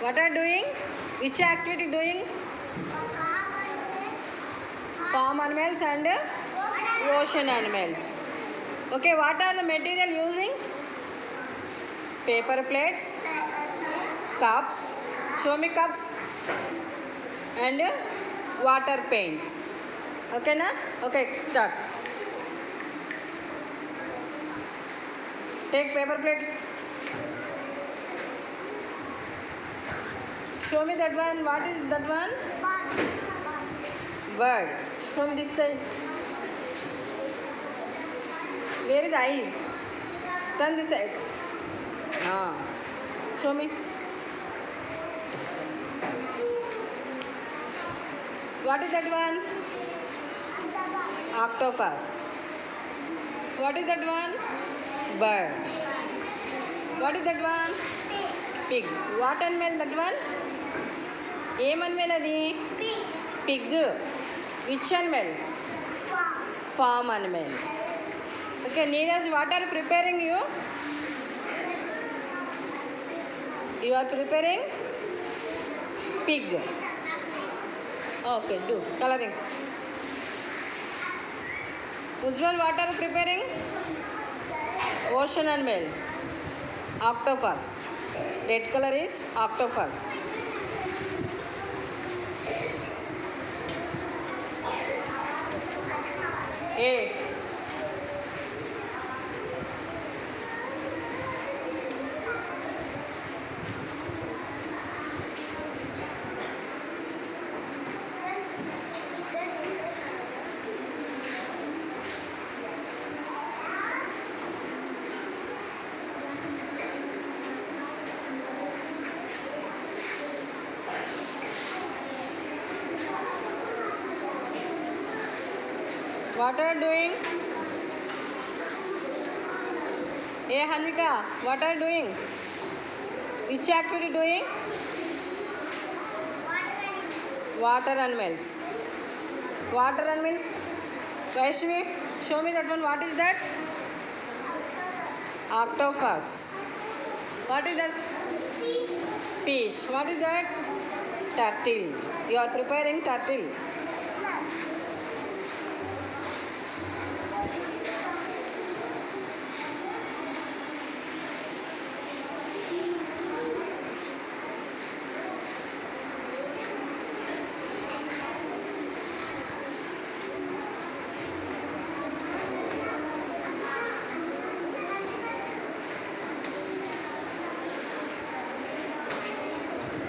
What are doing? Which activity doing? Farm animals and ocean animals. Okay, what are the material using? Paper plates, cups. Show me cups. And water paints. Okay, na? Okay, start. Take paper plate. Show me that one. What is that one? Bird. Show me this side. Where is eye? Turn this side. Ah. Show me. What is that one? Octopus. What is that one? Bird. What is that one? Pig. What animal that one? ఏం animal అది? Pig. Which animal? Farm animal. Okay, Neeraj, what are you preparing you? You are preparing pig. Okay, do coloring. Ujjwal, what are you preparing? Ocean animal. Octopus. Red color is octopus. Hey. What are you doing? Hey Hanvika, what are you doing? Which activity doing? Water animals. Water animals. Vaishnavi, show me that one. What is that? Octopus. What is that? Fish. What is that? Turtle. You are preparing turtle.